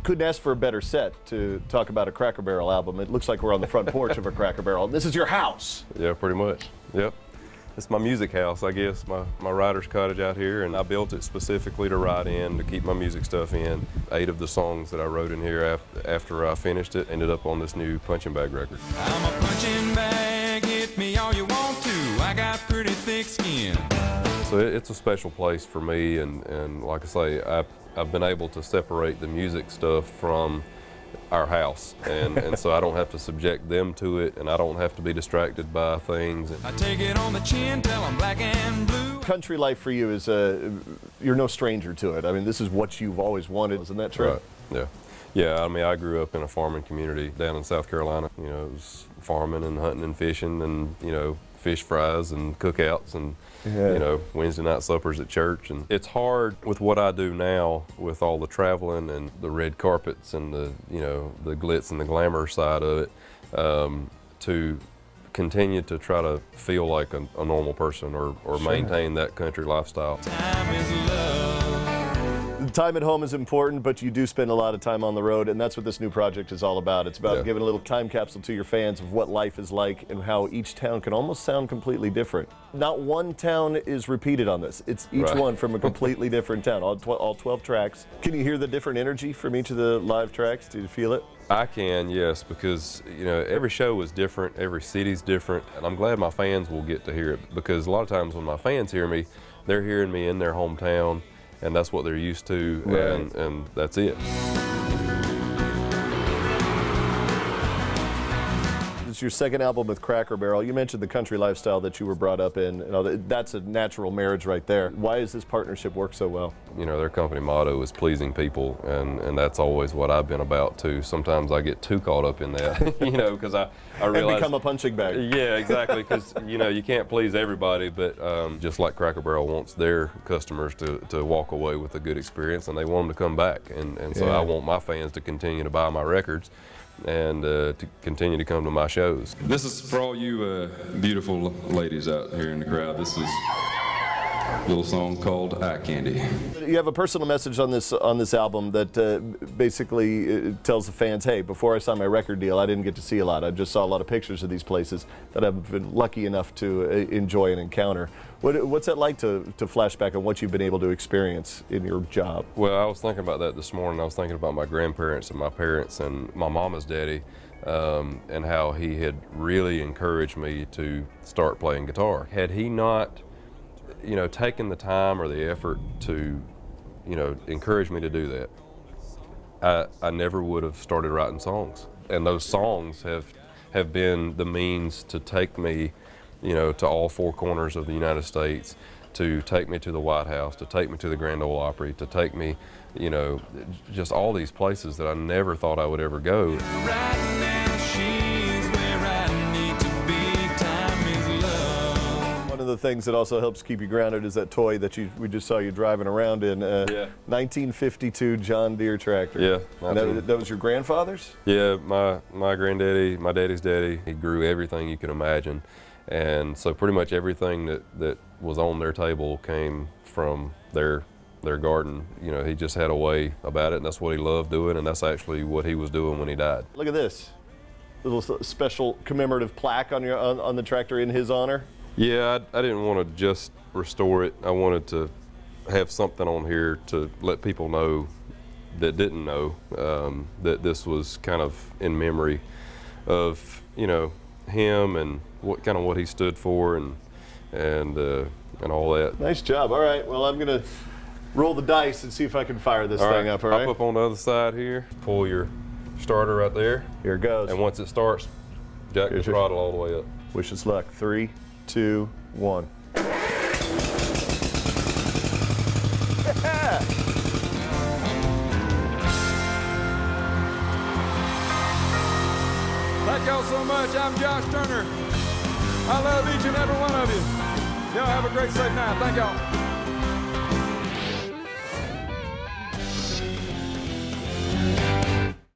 couldn't ask for a better set to talk about a Cracker Barrel album. It looks like we're on the front porch of a Cracker Barrel. This is your house. Yeah, pretty much. Yep. It's my music house, I guess, my writer's cottage out here, and I built it specifically to write in, to keep my music stuff in. 8 of the songs that I wrote in here after I finished it ended up on this new Punching Bag record. I'm a punching bag, hit me all you want to. I got pretty thick skin. So it's a special place for me, and like I say, I've been able to separate the music stuff from our house, and so I don't have to subject them to it, and I don't have to be distracted by things. I take it on the chin till I'm black and blue. Country life for you is, you're no stranger to it. I mean, this is what you've always wanted, isn't that true? Right, yeah. Yeah, I mean, I grew up in a farming community down in South Carolina. You know, it was farming and hunting and fishing and, you know, fish fries and cookouts and, you know, Wednesday night suppers at church. And it's hard with what I do now with all the traveling and the red carpets and the, you know, the glitz and the glamour side of it, to continue to try to feel like a normal person or maintain that country lifestyle. Time is love. Time at home is important, but you do spend a lot of time on the road, and that's what this new project is all about. It's about giving a little time capsule to your fans of what life is like and how each town can almost sound completely different. Not one town is repeated on this. It's each one from a completely different town, all 12 tracks. Can you hear the different energy from each of the live tracks? Do you feel it? I can, yes, because, you know, every show is different, every city's different, and I'm glad my fans will get to hear it, because a lot of times when my fans hear me, they're hearing me in their hometown, and that's what they're used to, and that's it. It's your second album with Cracker Barrel. You mentioned the country lifestyle that you were brought up in. You know, that's a natural marriage right there. Why does this partnership work so well? You know, their company motto is pleasing people, and that's always what I've been about too. Sometimes I get too caught up in that, you know, because I realize— And become a punching bag. Yeah, exactly, because, you know, you can't please everybody, but just like Cracker Barrel wants their customers to walk away with a good experience, and they want them to come back, and so I want my fans to continue to buy my records and to continue to come to my shows. This is for all you beautiful ladies out here in the crowd. This is a little song called Eye Candy. You have a personal message on this album that basically tells the fans, hey, before I signed my record deal, I didn't get to see a lot. I just saw a lot of pictures of these places that I've been lucky enough to enjoy and encounter. What's that like to flash back on what you've been able to experience in your job? Well, I was thinking about that this morning. I was thinking about my grandparents and my parents and my mama's daddy, and how he had really encouraged me to start playing guitar. Had he not, you know, taken the time or the effort to, you know, encourage me to do that, I never would have started writing songs. And those songs have been the means to take me, you know, to all 4 corners of the United States, to take me to the White House, to take me to the Grand Ole Opry, to take me, you know, just all these places that I never thought I would ever go. Right now she's where I need to be. Time is love. One of the things that also helps keep you grounded is that toy that we just saw you driving around in, 1952 John Deere tractor. Yeah. And that was your grandfather's? Yeah, my granddaddy, my daddy's daddy, he grew everything you can imagine. And so pretty much everything that was on their table came from their garden. You know, he just had a way about it, and that's what he loved doing, and that's actually what he was doing when he died. Look at this. Little special commemorative plaque on the tractor in his honor. Yeah, I didn't want to just restore it. I wanted to have something on here to let people know that didn't know that this was kind of in memory of, you know, him and what he stood for and all that. Nice job. All right. Well, I'm gonna roll the dice and see if I can fire this thing up. All right. Up on the other side here. Pull your starter right there. Here it goes. And once it starts, jack the throttle all the way up. Wish us luck. 3, 2, 1. Thank y'all so much. I'm Josh Turner. I love each and every one of you. Y'all have a great, safe night. Thank y'all.